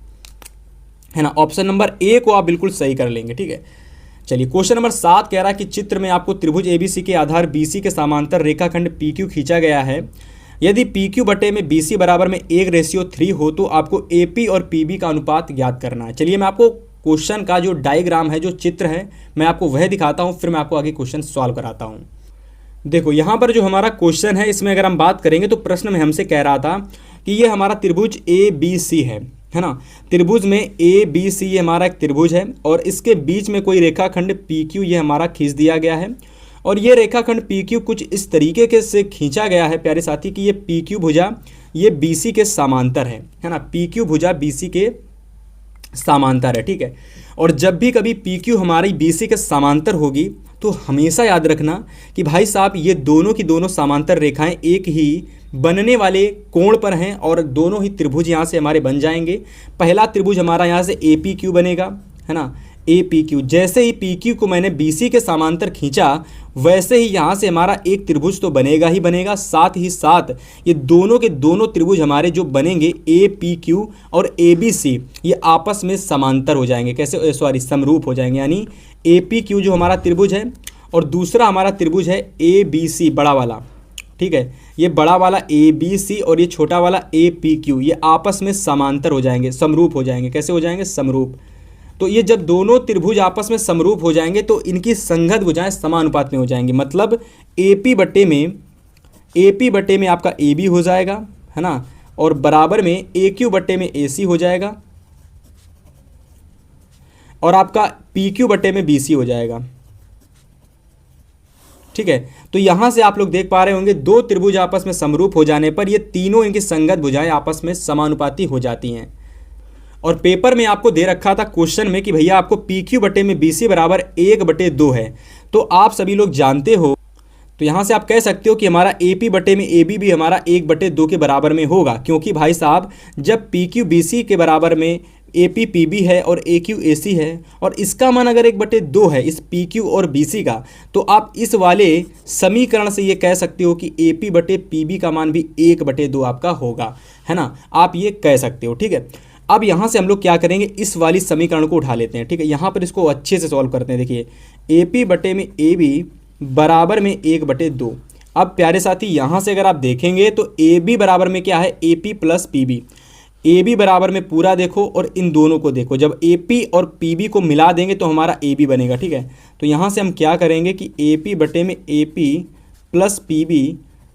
है ना। ऑप्शन नंबर ए को आप बिल्कुल सही कर लेंगे। ठीक है, चलिए क्वेश्चन नंबर 7 कह रहा है कि चित्र में आपको त्रिभुज ABC के आधार BC के समांतर रेखाखंड PQ खींचा गया है। यदि PQ बटे में BC बराबर में 1:3 हो तो आपको AP और PB का अनुपात ज्ञात करना है। चलिए मैं आपको क्वेश्चन का जो डायग्राम है, जो चित्र है, मैं आपको वह दिखाता हूँ, फिर मैं आपको आगे क्वेश्चन सॉल्व कराता हूँ। देखो यहाँ पर जो हमारा क्वेश्चन है इसमें अगर हम बात करेंगे तो प्रश्न में हमसे कह रहा था कि ये हमारा त्रिभुज ABC है ना। त्रिभुज में ABC ये हमारा एक त्रिभुज है और इसके बीच में कोई रेखाखंड PQ ये हमारा खींच दिया गया है। और ये रेखाखंड PQ कुछ इस तरीके के से खींचा गया है प्यारे साथी कि ये PQ भुजा ये BC के समांतर है ना। PQ भुजा BC के समांतर है। ठीक है, और जब भी कभी PQ हमारी BC के समांतर होगी तो हमेशा याद रखना कि भाई साहब ये दोनों की दोनों समांतर रेखाएं एक ही बनने वाले कोण पर हैं और दोनों ही त्रिभुज यहाँ से हमारे बन जाएंगे। पहला त्रिभुज हमारा यहाँ से APQ बनेगा, है ना, APQ। जैसे ही PQ को मैंने BC के समांतर खींचा वैसे ही यहाँ से हमारा एक त्रिभुज तो बनेगा ही बनेगा, साथ ही साथ ये दोनों के दोनों त्रिभुज हमारे जो बनेंगे APQ और ABC ये आपस में समांतर हो जाएंगे। कैसे, सॉरी, समरूप हो जाएंगे। यानी APQ जो हमारा त्रिभुज है और दूसरा हमारा त्रिभुज है ABC बड़ा वाला। ठीक है, ये बड़ा वाला ABC और ये छोटा वाला APQ ये आपस में समांतर हो जाएंगे, समरूप हो जाएंगे। कैसे हो जाएंगे, समरूप। तो ये जब दोनों त्रिभुज आपस में समरूप हो जाएंगे तो इनकी संगत भुजाएं समानुपात में हो जाएंगी। मतलब AP बटे में आपका AB हो जाएगा, है ना, और बराबर में AQ बटे में AC हो जाएगा और आपका PQ बटे में BC हो जाएगा। ठीक है, तो यहाँ से आप लोग देख पा रहे होंगे दो त्रिभुज आपस में समरूप हो जाने पर ये तीनों इनकी संगत भुजाएं आपस में समानुपाती हो जाती हैं। और पेपर में आपको दे रखा था क्वेश्चन में कि भैया आपको PQ बटे में BC बराबर 1/2 है। तो आप सभी लोग जानते हो, तो यहाँ से आप कह सकते हो कि हमारा AP बटे में AB भी हमारा 1/2 के बराबर में होगा, क्योंकि भाई साहब जब PQ BC के बराबर में AP PB है और AQ AC है और इसका मान अगर 1/2 है इस PQ और BC का, तो आप इस वाले समीकरण से ये कह सकते हो कि AP बटे PB का मान भी 1/2 आपका होगा, है ना। आप ये कह सकते हो। ठीक है, अब यहाँ से हम लोग क्या करेंगे, इस वाली समीकरण को उठा लेते हैं। ठीक है, यहाँ पर इसको अच्छे से सॉल्व करते हैं। देखिए AP बटे में AB बराबर में 1/2। अब प्यारे साथी यहाँ से अगर आप देखेंगे तो AB बराबर में क्या है, AP प्लस PB। AB बराबर में पूरा देखो और इन दोनों को देखो, जब AP और PB को मिला देंगे तो हमारा AB बनेगा। ठीक है, तो यहाँ से हम क्या करेंगे कि AP बटे में AP प्लस PB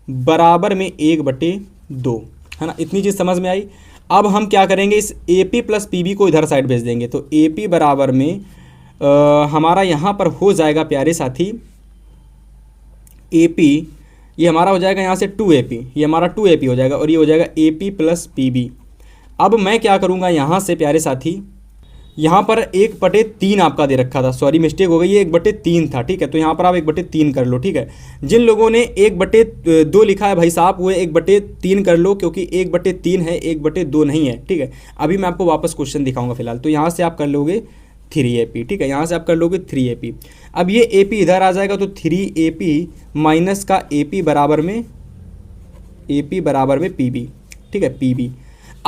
बराबर में 1/2, है ना। इतनी चीज़ समझ में आई। अब हम क्या करेंगे, इस AP प्लस PB को इधर साइड भेज देंगे। तो AP बराबर में हमारा यहाँ पर हो जाएगा प्यारे साथी AP, ये हमारा हो जाएगा यहाँ से 2AP, ये हमारा 2AP हो जाएगा और ये हो जाएगा AP प्लस PB। अब मैं क्या करूँगा यहाँ से प्यारे साथी, यहाँ पर 1/3 आपका दे रखा था, सॉरी मिस्टेक हो गई, ये 1/3 था। ठीक है, तो यहाँ पर आप 1/3 कर लो। ठीक है, जिन लोगों ने 1/2 लिखा है भाई साहब वो 1/3 कर लो, क्योंकि 1/3 है, 1/2 नहीं है। ठीक है, अभी मैं आपको वापस क्वेश्चन दिखाऊंगा फिलहाल। तो यहाँ से आप कर लोगे 3AP। ठीक है, यहाँ से आप कर लोगे 3AP। अब ये AP इधर आ जाएगा तो 3AP माइनस का AP बराबर में PB। ठीक है, PB।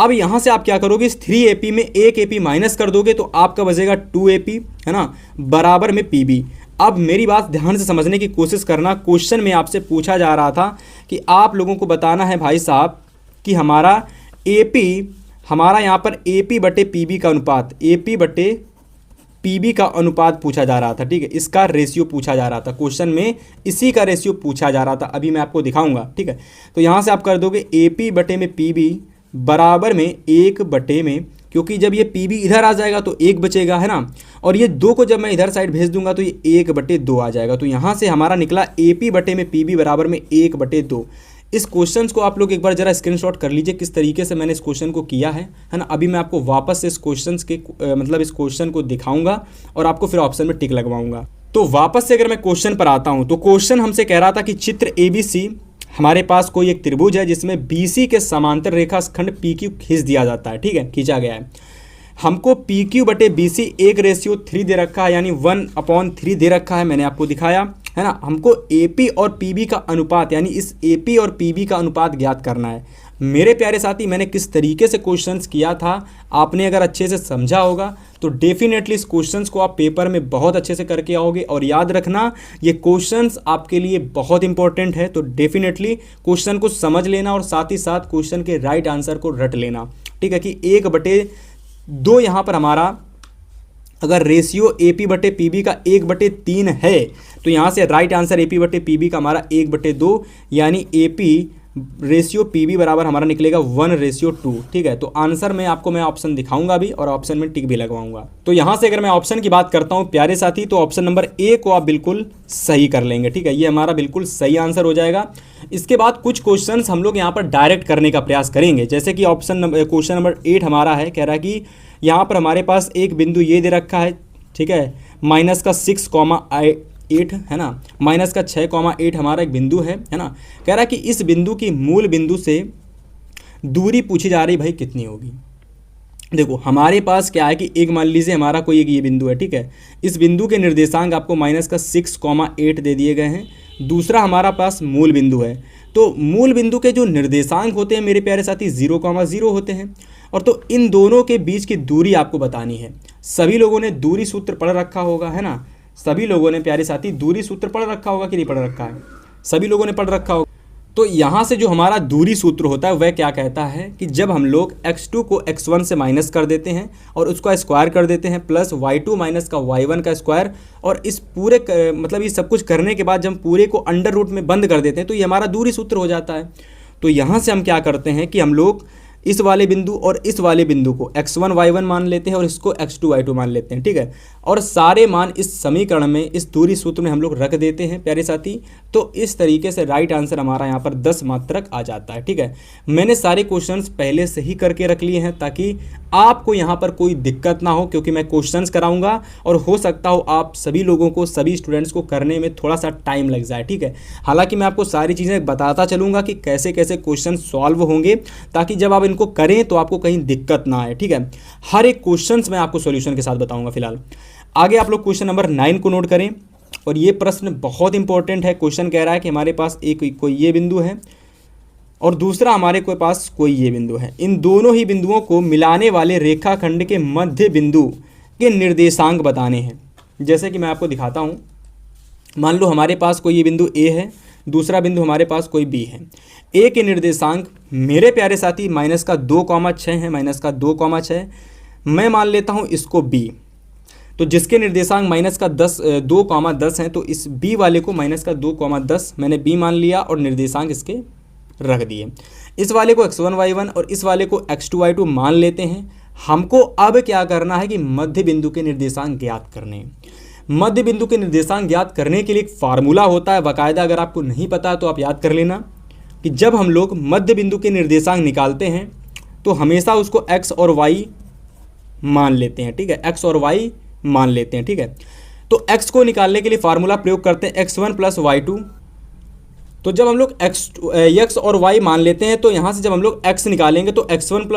अब यहाँ से आप क्या करोगे, इस 3AP में एक AP माइनस कर दोगे तो आपका बचेगा 2AP, है ना, बराबर में PB। अब मेरी बात ध्यान से समझने की कोशिश करना। क्वेश्चन में आपसे पूछा जा रहा था कि आप लोगों को बताना है भाई साहब कि हमारा AP, हमारा यहाँ पर AP बटे PB का अनुपात, AP बटे PB का अनुपात पूछा जा रहा था, ठीक है, इसका रेशियो पूछा जा रहा था क्वेश्चन में, इसी का रेशियो पूछा जा रहा था। अभी मैं आपको दिखाऊंगा, ठीक है। तो यहाँ से आप कर दोगे AP बटे में PB बराबर में 1 बटे में, क्योंकि जब ये PB इधर आ जाएगा तो 1 बचेगा, है ना, और ये 2 को जब मैं इधर साइड भेज दूंगा तो ये 1 बटे 2 आ जाएगा। तो यहाँ से हमारा निकला AP बटे में PB बराबर में 1 बटे 2। इस क्वेश्चन को आप लोग एक बार जरा स्क्रीनशॉट कर लीजिए किस तरीके से मैंने इस क्वेश्चन को किया है ना। अभी मैं आपको वापस से इस क्वेश्चन के मतलब इस क्वेश्चन को दिखाऊंगा और आपको फिर ऑप्शन में टिक लगवाऊंगा। तो वापस से अगर मैं क्वेश्चन पर आता हूं तो क्वेश्चन हमसे कह रहा था कि चित्र ABC, हमारे पास कोई एक त्रिभुज है जिसमें BC के समांतर रेखाखंड PQ खींच दिया जाता है, ठीक है, खींचा गया है। हमको PQ बटे BC 1:3 दे रखा है, यानी 1/3 दे रखा है, मैंने आपको दिखाया, है ना। हमको AP और PB का अनुपात, यानी इस AP और PB का अनुपात ज्ञात करना है। मेरे प्यारे साथी, मैंने किस तरीके से क्वेश्चंस किया था, आपने अगर अच्छे से समझा होगा तो डेफिनेटली इस क्वेश्चंस को आप पेपर में बहुत अच्छे से करके आओगे। और याद रखना, ये क्वेश्चंस आपके लिए बहुत इंपॉर्टेंट है, तो डेफिनेटली क्वेश्चन को समझ लेना और साथ ही साथ क्वेश्चन के राइट आंसर को रट लेना, ठीक है, कि 1/2 यहाँ पर हमारा अगर रेशियो AP बटे PB का 1/3 है तो यहाँ से राइट आंसर AP बटे PB का हमारा 1/2, यानी AP रेशियो PB बराबर हमारा निकलेगा 1:2, ठीक है। तो आंसर में आपको मैं ऑप्शन दिखाऊंगा भी और ऑप्शन में टिक भी लगवाऊंगा। तो यहाँ से अगर मैं ऑप्शन की बात करता हूँ प्यारे साथी, तो ऑप्शन नंबर A को आप बिल्कुल सही कर लेंगे, ठीक है, ये हमारा बिल्कुल सही आंसर हो जाएगा। इसके बाद कुछ क्वेश्चंस हम लोग यहाँ पर डायरेक्ट करने का प्रयास करेंगे, जैसे कि क्वेश्चन नंबर 8 हमारा है, कह रहा है कि यहाँ पर हमारे पास एक बिंदु ये दे रखा है, ठीक है, -6,8, है ना, -6,8 हमारा एक बिंदु है ना। कह रहा है कि इस बिंदु की मूल बिंदु से दूरी पूछी जा रही, भाई कितनी होगी। देखो हमारे पास क्या है कि एक मान लीजिए हमारा कोई एक ये बिंदु है, ठीक है, इस बिंदु के निर्देशांक आपको -6,8 दे दिए गए हैं। दूसरा हमारा पास मूल बिंदु है, तो मूल बिंदु के जो निर्देशांक होते हैं मेरे प्यारे साथी 0,0 होते हैं, और तो इन दोनों के बीच की दूरी आपको बतानी है। सभी लोगों ने दूरी सूत्र पढ़ रखा होगा, है ना, सभी लोगों ने प्यारे साथी दूरी सूत्र पढ़ रखा होगा कि नहीं पढ़ रखा है, सभी लोगों ने पढ़ रखा होगा। तो यहाँ से जो हमारा दूरी सूत्र होता है वह क्या कहता है कि जब हम लोग x2 को x1 से माइनस कर देते हैं और उसका स्क्वायर कर देते हैं, प्लस y2 माइनस का y1 का स्क्वायर, और इस पूरे मतलब ये सब कुछ करने के बाद जब हम पूरे को अंडर रूट में बंद कर देते हैं तो ये हमारा दूरी सूत्र हो जाता है। तो यहाँ से हम क्या करते हैं कि हम लोग इस वाले बिंदु और इस वाले बिंदु को x1 y1 मान लेते हैं और इसको x2 y2 मान लेते हैं, ठीक है, और सारे मान इस समीकरण में इस दूरी सूत्र में हम लोग रख देते हैं प्यारे साथी। तो इस तरीके से राइट आंसर हमारा यहाँ पर 10 मात्रक आ जाता है, ठीक है। मैंने सारे क्वेश्चंस पहले से ही करके रख लिए हैं ताकि आपको यहाँ पर कोई दिक्कत ना हो, क्योंकि मैं क्वेश्चंस कराऊंगा और हो सकता हो आप सभी लोगों को, सभी स्टूडेंट्स को करने में थोड़ा सा टाइम लग जाए, ठीक है। हालांकि मैं आपको सारी चीज़ें बताता चलूँगा कि कैसे कैसे क्वेश्चन सॉल्व होंगे, ताकि जब आप इनको करें तो आपको कहीं दिक्कत ना आए, ठीक है। हर एक क्वेश्चंस मैं आपको सॉल्यूशन के साथ बताऊंगा। फिलहाल आगे आप लोग क्वेश्चन नंबर 9 को नोट करें, और ये प्रश्न बहुत इंपॉर्टेंट है। क्वेश्चन कह रहा है कि हमारे पास एक कोई ये बिंदु है और दूसरा हमारे के पास कोई ये बिंदु है। इन दोनों ही बिंदुओं को मिलाने वाले रेखाखंड के मध्य बिंदु के निर्देशांक बताने हैं। जैसे कि मैं आपको दिखाता हूँ, मान लो हमारे पास कोई ये बिंदु A है, दूसरा बिंदु हमारे पास कोई B है। A के निर्देशांक मेरे प्यारे साथी -2,6 है, -2,6 मैं मान लेता हूँ इसको B। तो जिसके निर्देशांक -2,10 हैं, तो इस B वाले को -2,10 मैंने B मान लिया और निर्देशांक इसके रख दिए। इस वाले को x1 y1 और इस वाले को x2 y2 मान लेते हैं। हमको अब क्या करना है कि मध्य बिंदु के निर्देशांक ज्ञात करने हैं। मध्य बिंदु के निर्देशांक ज्ञात करने के लिए एक फार्मूला होता है बाकायदा, अगर आपको नहीं पता तो आप याद कर लेना कि जब हम लोग मध्य बिंदु के निर्देशांक निकालते हैं तो हमेशा उसको x और y मान लेते हैं, ठीक है, x और y मान लेते हैं, ठीक है। तो x को निकालने के लिए फार्मूला प्रयोग करते हैं x1 + y2। तो जब हम लोग x और y मान लेते हैं तो यहाँ से जब हम लोग x निकालेंगे तो x1 +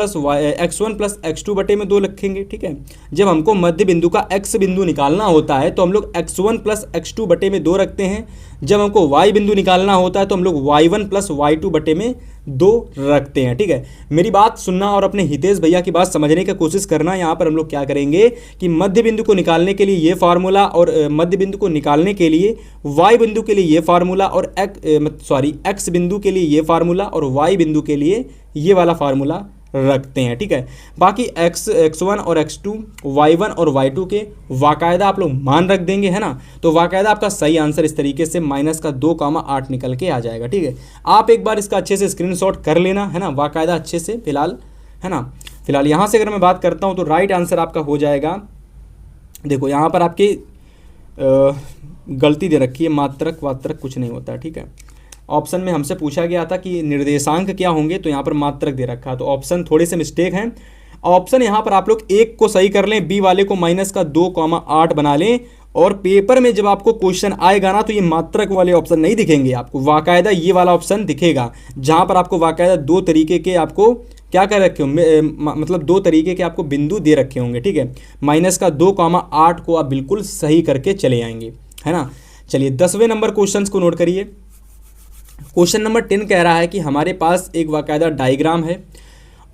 x2 बटे में 2 लिखेंगे, ठीक है। जब हमको मध्य बिंदु का x बिंदु निकालना होता है तो हम लोग x1 + x2 बटे में 2 रखते हैं। जब हमको y बिंदु निकालना होता है तो हम लोग y1 प्लस y2 बटे में 2 रखते हैं। ठीक है, मेरी बात सुनना और अपने हितेश भैया की बात समझने की कोशिश करना। यहाँ पर हम लोग क्या करेंगे कि मध्य बिंदु को निकालने के लिए ये फार्मूला और मध्य बिंदु को निकालने के लिए y बिंदु के लिए ये फार्मूला और x बिंदु के लिए ये फार्मूला और y बिंदु के लिए ये वाला फार्मूला रखते हैं। ठीक है, बाकी x1 और x2 y1 और y2 के वाकायदा आप लोग मान रख देंगे, है ना। तो वाकायदा आपका सही आंसर इस तरीके से -2,8 निकल के आ जाएगा। ठीक है, आप एक बार इसका अच्छे से स्क्रीनशॉट कर लेना, है ना, वाकायदा अच्छे से फिलहाल, है ना। फिलहाल यहाँ से अगर मैं बात करता हूँ तो राइट आंसर आपका हो जाएगा, देखो यहाँ पर आपकी गलती दे रखी है, मात्रक वात्रक कुछ नहीं होता। ठीक है, ऑप्शन में हमसे पूछा गया था कि निर्देशांक क्या होंगे, तो यहाँ पर मात्रक दे रखा है, तो ऑप्शन थोड़े से मिस्टेक हैं। ऑप्शन यहाँ पर आप लोग एक को सही कर लें, बी वाले को -2,8 बना लें, और पेपर में जब आपको क्वेश्चन आएगा ना तो ये मात्रक वाले ऑप्शन नहीं दिखेंगे आपको, वाकायदा ये वाला ऑप्शन दिखेगा, जहाँ पर आपको वाकायदा 2 तरीके के आपको क्या कर रखे होंगे, मतलब 2 तरीके के आपको बिंदु दे रखे होंगे। ठीक है, -2,8 को आप बिल्कुल सही करके चले आएंगे, है ना। चलिए 10वें नंबर क्वेश्चन को नोट करिए। क्वेश्चन नंबर 10 कह रहा है कि हमारे पास एक बाकायदा डायग्राम है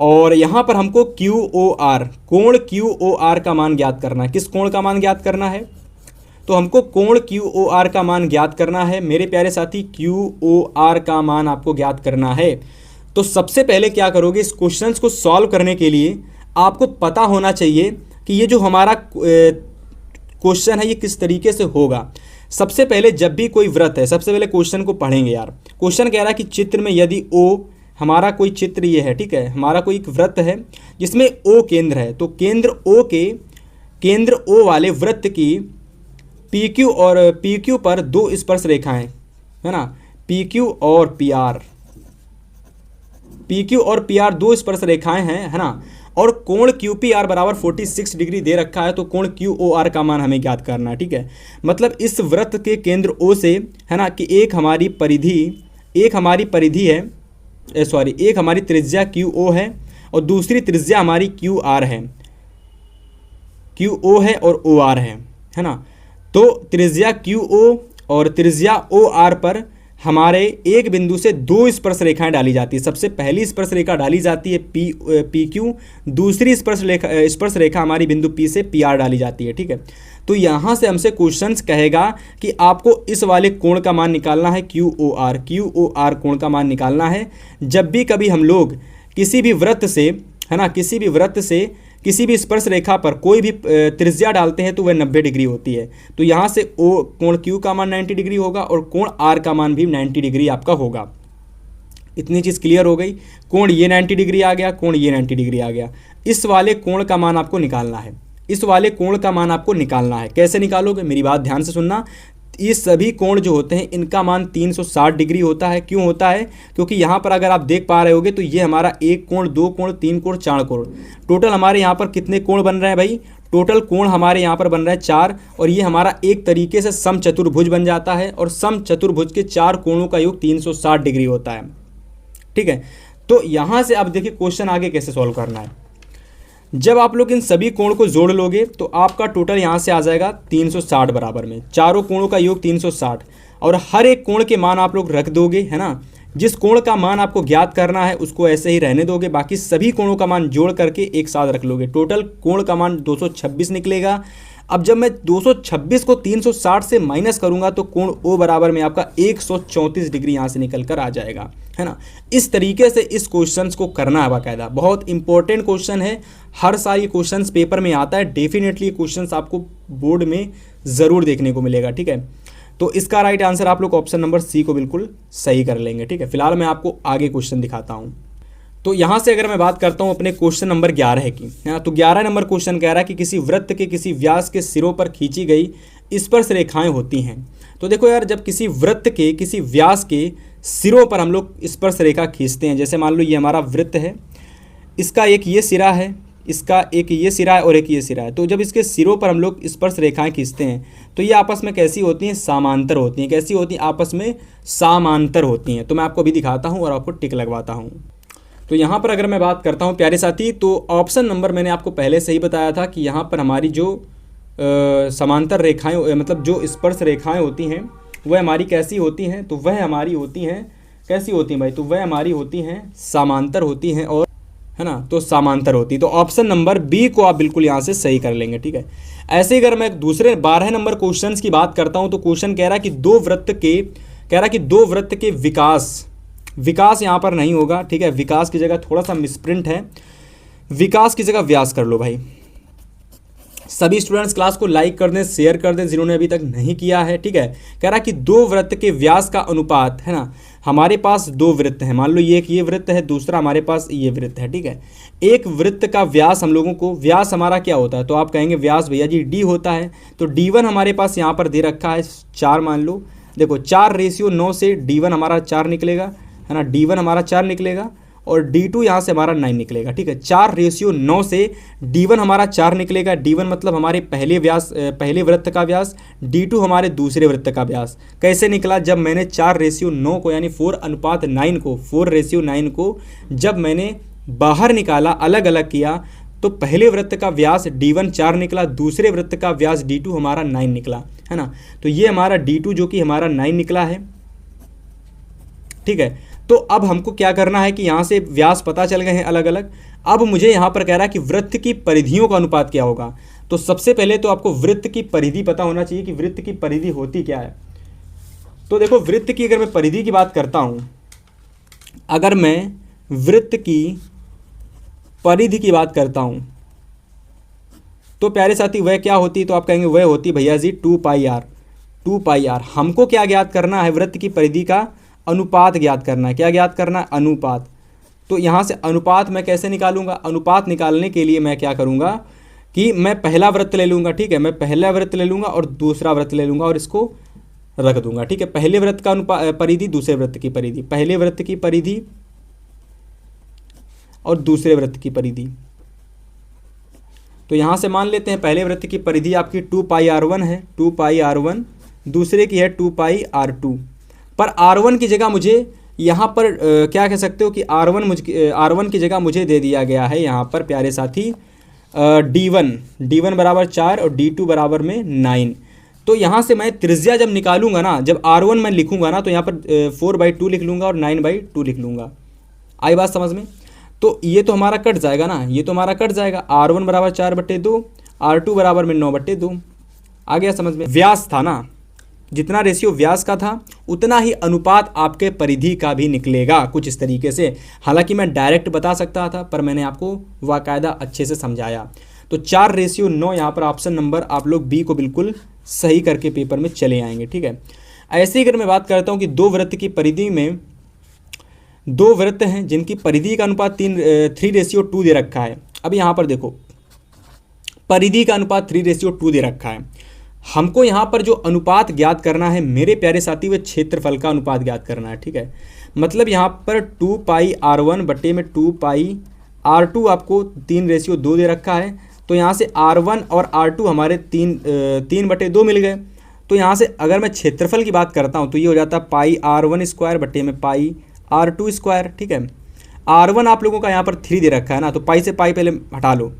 और यहाँ पर हमको QOR कोण QOR का मान ज्ञात करना है। किस कोण का मान ज्ञात करना है, तो हमको कोण QOR का मान ज्ञात करना है मेरे प्यारे साथी। QOR का मान आपको ज्ञात करना है, तो सबसे पहले क्या करोगे, इस क्वेश्चन को सॉल्व करने के लिए आपको पता होना चाहिए कि ये जो हमारा क्वेश्चन है ये किस तरीके से होगा। सबसे पहले जब भी कोई वृत्त है, सबसे पहले क्वेश्चन को पढ़ेंगे यार। क्वेश्चन कह रहा है कि चित्र में यदि O, हमारा कोई चित्र ये है, ठीक है, हमारा कोई एक वृत्त है जिसमें O केंद्र है, तो केंद्र O वाले वृत्त की PQ और PQ पर 2 स्पर्श रेखाएं, है ना, PQ और PR 2 स्पर्श रेखाएं हैं, है ना, और कोण QPR बराबर 46 डिग्री दे रखा है, तो कोण QOR का मान हमें ज्ञात करना है। ठीक है, मतलब इस वृत्त के केंद्र O से, है ना, कि एक हमारी त्रिज्या QO है और दूसरी त्रिज्या हमारी QR है, QO है और OR है ना। तो त्रिज्या QO और त्रिज्या OR पर हमारे एक बिंदु से 2 स्पर्श रेखाएं डाली जाती है। सबसे पहली स्पर्श रेखा डाली जाती है PQ, दूसरी स्पर्श रेखा हमारी बिंदु P से PR डाली जाती है। ठीक है, तो यहाँ से हमसे क्वेश्चंस कहेगा कि आपको इस वाले कोण का मान निकालना है, QOR कोण का मान निकालना है। जब भी कभी हम लोग किसी भी वृत्त से, है ना, किसी भी स्पर्श रेखा पर कोई भी त्रिज्या डालते हैं तो वह 90 डिग्री होती है। तो यहाँ से कोण Q का मान 90 डिग्री होगा और कोण R का मान भी 90 डिग्री आपका होगा। इतनी चीज़ क्लियर हो गई। कोण ये 90 डिग्री आ गया, कोण ये 90 डिग्री आ गया। इस वाले कोण का मान आपको निकालना है, कैसे निकालोगे, मेरी बात ध्यान से सुनना। ये सभी कोण जो होते हैं इनका मान 360 डिग्री होता है। क्यों होता है, क्योंकि यहाँ पर अगर आप देख पा रहे होगे तो ये हमारा 1 कोण, 2 कोण, 3 कोण, 4 कोण, टोटल हमारे यहाँ पर कितने कोण बन रहे हैं भाई, टोटल कोण हमारे यहाँ पर बन रहा है 4, और ये हमारा एक तरीके से समचतुर्भुज बन जाता है, और समचतुर्भुज के 4 कोणों का योग 360 डिग्री होता है। ठीक है, तो यहाँ से अब देखिए क्वेश्चन आगे कैसे सॉल्व करना है। जब आप लोग इन सभी कोण को जोड़ लोगे तो आपका टोटल यहाँ से आ जाएगा 360 बराबर में, चारों कोणों का योग 360, और हर एक कोण के मान आप लोग रख दोगे, है ना। जिस कोण का मान आपको ज्ञात करना है उसको ऐसे ही रहने दोगे, बाकी सभी कोणों का मान जोड़ करके एक साथ रख लोगे। टोटल कोण का मान 226 निकलेगा। अब जब मैं 226 को 360 से माइनस करूंगा तो कोण O बराबर में आपका 134 डिग्री यहाँ से निकल कर आ जाएगा, है ना। इस तरीके से इस क्वेश्चन को करना है बाकायदा, बहुत इंपॉर्टेंट क्वेश्चन है। हर साल ये क्वेश्चन पेपर में आता है, डेफिनेटली ये क्वेश्चन आपको बोर्ड में ज़रूर देखने को मिलेगा। ठीक है, तो इसका राइट आंसर आप लोग ऑप्शन नंबर C को बिल्कुल सही कर लेंगे। ठीक है, फिलहाल मैं आपको आगे क्वेश्चन दिखाता हूँ। तो यहाँ से अगर मैं बात करता हूँ अपने क्वेश्चन नंबर 11 की, है ना, तो 11 नंबर क्वेश्चन कह रहा है कि किसी वृत्त के किसी व्यास के सिरों पर खींची गई स्पर्श रेखाएं होती हैं। तो देखो यार, जब किसी वृत्त के किसी व्यास के सिरों पर हम लोग स्पर्श रेखा खींचते हैं, जैसे मान लो ये हमारा वृत्त है, इसका एक ये सिरा है, इसका एक ये सिरा है और एक ये सिरा है, तो जब इसके सिरों पर हम लोग स्पर्श रेखाएं खींचते हैं तो ये आपस में कैसी होती हैं, समांतर होती हैं। कैसी होती हैं, आपस में समांतर होती हैं। तो मैं आपको अभी दिखाता हूँ और आपको टिक लगवाता हूँ। तो यहाँ पर अगर मैं बात करता हूँ प्यारे साथी, तो ऑप्शन नंबर मैंने आपको पहले से ही बताया था कि यहाँ पर हमारी जो समांतर रेखाएं, मतलब जो स्पर्श रेखाएं होती हैं वह हमारी कैसी होती हैं, तो वह हमारी होती हैं, कैसी होती हैं भाई, तो वह हमारी होती हैं समांतर होती हैं, और है ना, तो समांतर होती। तो ऑप्शन नंबर बी को आप बिल्कुल यहाँ से सही कर लेंगे, ठीक है। ऐसे ही अगर मैं दूसरे 12 नंबर क्वेश्चन की बात करता हूँ, तो क्वेश्चन कह रहा है कि दो वृत्त के विकास यहाँ पर नहीं होगा, ठीक है, विकास की जगह थोड़ा सा मिसप्रिंट है, विकास की जगह व्यास कर लो भाई। सभी स्टूडेंट्स क्लास को लाइक कर दें, शेयर कर दें जिन्होंने अभी तक नहीं किया है, ठीक है। कह रहा है कि दो वृत्त के व्यास का अनुपात, है ना, हमारे पास दो वृत्त हैं, मान लो ये वृत्त है, दूसरा हमारे पास ये वृत्त है, ठीक है। एक वृत्त का व्यास हम लोगों को, व्यास हमारा क्या होता है, तो आप कहेंगे व्यास भैया जी डी होता है, तो D1 हमारे पास यहाँ पर दे रखा है 4, मान लो, देखो 4:9 से D1 हमारा 4 निकलेगा, है ना, D1 हमारा 4 निकलेगा और D2 यहाँ से हमारा 9 निकलेगा, ठीक है। 4:9 से D1 हमारा 4 निकलेगा, D1 मतलब हमारे पहले वृत्त का व्यास, D2 हमारे दूसरे वृत्त का व्यास। कैसे निकला, जब मैंने 4:9 को यानी 4:9 को जब मैंने बाहर निकाला, अलग अलग किया, तो पहले वृत्त का व्यास D1 4 निकला, दूसरे वृत्त का व्यास D2 हमारा 9 निकला, है ना। तो ये हमारा D2 जो कि हमारा 9 निकला है, ठीक है। तो अब हमको क्या करना है कि यहाँ से व्यास पता चल गए हैं अलग अलग। अब मुझे यहाँ पर कह रहा है कि वृत्त की परिधियों का अनुपात क्या होगा। तो सबसे पहले तो आपको वृत्त की परिधि पता होना चाहिए कि वृत्त की परिधि होती क्या है। तो देखो वृत्त की अगर मैं परिधि की बात करता हूँ, अगर मैं वृत्त की परिधि की बात करता हूँ तो प्यारे साथी वह क्या होती, तो आप कहेंगे वह होती भैया जी 2πr। हमको क्या ज्ञात करना है, वृत्त की परिधि का अनुपात ज्ञात करना है। क्या ज्ञात करना है, अनुपात। तो यहाँ से अनुपात मैं कैसे निकालूंगा, अनुपात निकालने के लिए मैं क्या करूँगा कि मैं पहला वृत्त ले लूँगा, ठीक है, मैं पहला वृत्त ले लूँगा और दूसरा वृत्त ले लूँगा और इसको रख दूंगा, ठीक है। पहले वृत्त का परिधि, दूसरे वृत्त की परिधि, पहले वृत्त की परिधि और दूसरे वृत्त की परिधि। तो यहाँ से मान लेते हैं पहले वृत्त की परिधि आपकी 2πr1 है, 2πr1, दूसरे की है 2πr2। पर R1 की जगह मुझे यहाँ पर क्या कह सकते हो कि R1 की जगह मुझे दे दिया गया है यहाँ पर प्यारे साथी D1 बराबर 4 और D2 बराबर में 9। तो यहाँ से मैं त्रिज्या जब निकालूंगा ना, जब R1 मैं लिखूंगा ना, तो यहाँ पर 4/2 लिख लूँगा और 9/2 लिख लूँगा। आई बात समझ में। तो ये तो हमारा कट जाएगा ना, ये तो हमारा कट जाएगा। R1 बराबर 4/2, R2 बराबर में 9/2। आ गया समझ में। व्यास था ना, जितना रेशियो व्यास का था उतना ही अनुपात आपके परिधि का भी निकलेगा, कुछ इस तरीके से। हालांकि मैं डायरेक्ट बता सकता था, पर मैंने आपको वाकायदा अच्छे से समझाया। तो 4:9 यहाँ पर ऑप्शन नंबर आप लोग बी को बिल्कुल सही करके पेपर में चले आएंगे, ठीक है। ऐसे ही अगर मैं बात करता हूँ कि दो वृत्त की परिधि में, दो वृत्त हैं जिनकी परिधि का अनुपात 3:2 दे रखा है। अब यहाँ पर देखो परिधि का अनुपात 3:2 दे रखा है। हमको यहाँ पर जो अनुपात ज्ञात करना है मेरे प्यारे साथी, वह क्षेत्रफल का अनुपात ज्ञात करना है, ठीक है। मतलब यहाँ पर 2πr1 बटे में 2πr2 आपको 3:2 दे रखा है। तो यहाँ से R1 और R2 हमारे 3/2 मिल गए। तो यहाँ से अगर मैं क्षेत्रफल की बात करता हूँ तो ये हो जाता है πr1² बटे में πr2², ठीक है। R1 आप लोगों का यहाँ पर 3 दे रखा है ना, तो पाई से पाई पहले हटा लो।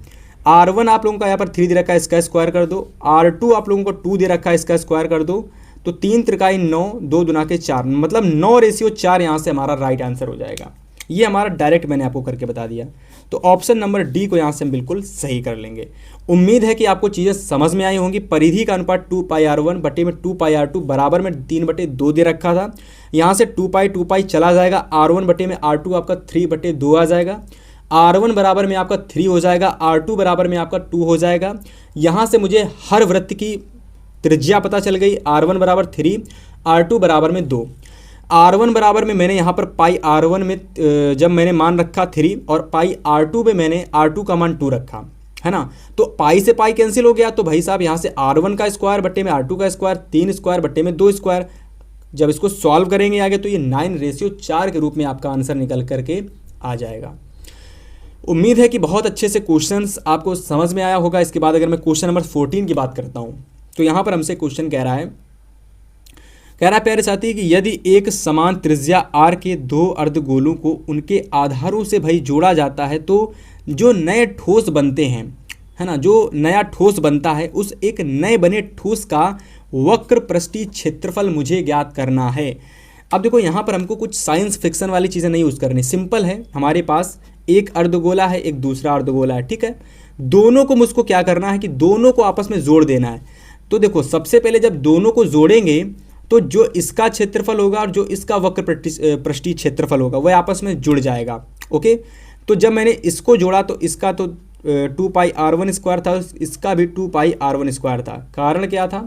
R1 आप लोगों का यहाँ पर 3 दे रखा है, इसका स्क्वायर कर दो। R2 आप लोगों को 2 दे रखा है, इसका स्क्वायर कर दो। तो 3 त्रिकाई 9, 2 दुना के 4, मतलब 9:4 यहाँ से हमारा राइट आंसर हो जाएगा। ये हमारा डायरेक्ट मैंने आपको करके बता दिया। तो ऑप्शन नंबर डी को यहाँ से हम बिल्कुल सही कर लेंगे। उम्मीद है कि आपको चीज़ें समझ में आई होंगी। परिधि का अनुपात 2πr1 बटे में 2πr2 बराबर में 3/2 दे रखा था। यहाँ से 2π चला जाएगा, R1 बटे में R2 आपका 3/2 आ जाएगा। R1 बराबर में आपका 3 हो जाएगा, R2 बराबर में आपका 2 हो जाएगा। यहाँ से मुझे हर वृत्त की त्रिज्या पता चल गई। R1 बराबर 3, R2 बराबर में 2। R1 बराबर में मैंने यहाँ पर πr1 में जब मैंने मान रखा 3 और πr2 में मैंने R2 का मान 2 रखा, है ना। तो पाई से पाई कैंसिल हो गया। तो भाई साहब यहाँ से R1 का स्क्वायर बटे में R2 का स्क्वायर, 3 स्क्वायर बटे में 2 स्क्वायर। जब इसको सॉल्व करेंगे आगे तो ये 9:4 के रूप में आपका आंसर निकल करके आ जाएगा। उम्मीद है कि बहुत अच्छे से क्वेश्चंस आपको समझ में आया होगा। इसके बाद अगर मैं क्वेश्चन नंबर 14 की बात करता हूँ तो यहाँ पर हमसे क्वेश्चन कह रहा है प्यारे साथी कि यदि एक समान त्रिज्या R के दो अर्धगोलों को उनके आधारों से भाई जोड़ा जाता है तो जो नए ठोस बनते हैं, है ना, जो नया ठोस बनता है उस एक नए बने ठोस का वक्र पृष्ठीय क्षेत्रफल मुझे ज्ञात करना है। अब देखो यहाँ पर हमको कुछ साइंस फिक्शन वाली चीज़ें नहीं यूज़ करनी, सिंपल है। हमारे पास एक अर्धगोला है, एक दूसरा अर्धगोला है, ठीक है। दोनों को मुझको क्या करना है कि दोनों को आपस में जोड़ देना है। तो देखो सबसे पहले जब दोनों को जोड़ेंगे तो जो इसका क्षेत्रफल होगा और जो इसका वक्र पृष्ठीय क्षेत्रफल होगा वह आपस में जुड़ जाएगा। ओके, तो जब मैंने इसको जोड़ा तो इसका तो 2πr1 स्क्वायर था, इसका भी 2πr1 स्क्वायर था। कारण क्या था?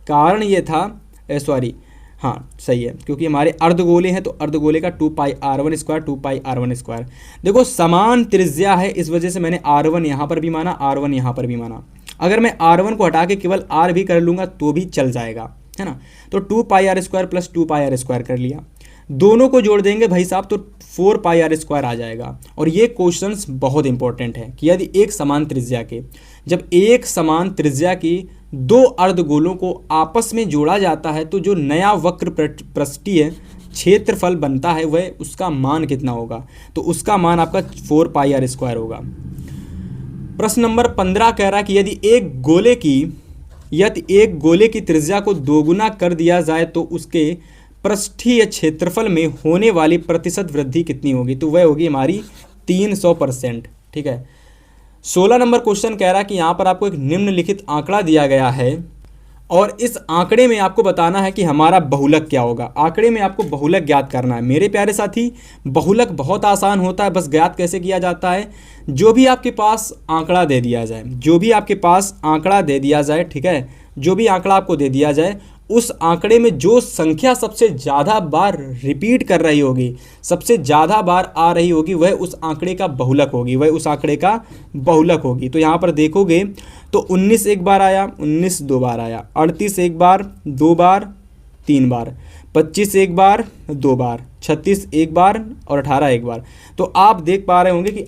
कारण ये था, सॉरी हाँ सही है, क्योंकि हमारे अर्धगोले हैं तो अर्धगोले का 2πr1 स्क्वायर 2πr1 स्क्वायर। देखो समान त्रिज्या है, इस वजह से मैंने r1 यहाँ पर भी माना, r1 यहाँ पर भी माना। अगर मैं r1 को हटा के केवल r भी कर लूँगा तो भी चल जाएगा, है ना। तो 2πr square plus 2πr square कर लिया, दोनों को जोड़ देंगे भाई साहब तो 4πr स्क्वायर आ जाएगा। और ये क्वेश्चंस बहुत इंपॉर्टेंट है कि यदि एक समान त्रिज्या के, जब एक समान त्रिज्या की दो अर्धगोलों को आपस में जोड़ा जाता है तो जो नया वक्र पृष्ठीय क्षेत्रफल बनता है वह उसका मान कितना होगा? तो उसका मान आपका 4πr स्क्वायर होगा। प्रश्न नंबर 15 कह रहा है कि यदि एक गोले की त्रिज्या को दोगुना कर दिया जाए तो उसके पृष्ठीय क्षेत्रफल में होने वाली प्रतिशत वृद्धि कितनी होगी? तो वह होगी हमारी 300%, ठीक है। 16 नंबर क्वेश्चन कह रहा है कि यहाँ पर आपको एक निम्नलिखित आंकड़ा दिया गया है और इस आंकड़े में आपको बताना है कि हमारा बहुलक क्या होगा। आंकड़े में आपको बहुलक ज्ञात करना है। मेरे प्यारे साथी, बहुलक बहुत आसान होता है, बस ज्ञात कैसे किया जाता है? जो भी आपके पास आंकड़ा दे दिया जाए, जो भी आपके पास आंकड़ा दे दिया जाए, ठीक है, जो भी आंकड़ा आपको दे दिया जाए उस आंकड़े में जो संख्या सबसे ज़्यादा बार रिपीट कर रही होगी, सबसे ज़्यादा बार आ रही होगी, वह उस आंकड़े का बहुलक होगी, वह उस आंकड़े का बहुलक होगी। तो यहाँ पर देखोगे तो 19 एक बार आया, 19 दो बार आया, 38 एक बार, दो बार, तीन बार, 25 एक बार, दो बार, 36 एक बार और 18 एक बार। तो आप देख पा रहे होंगे कि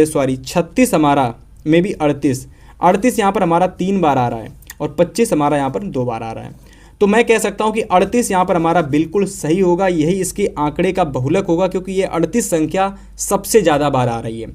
36 हमारा में भी 38 यहाँ पर हमारा 3 बार आ रहा है और 25 हमारा यहाँ पर 2 बार आ रहा है। तो मैं कह सकता हूँ कि 38 यहाँ पर हमारा बिल्कुल सही होगा, यही इसके आंकड़े का बहुलक होगा, क्योंकि ये 38 संख्या सबसे ज़्यादा बार आ रही है।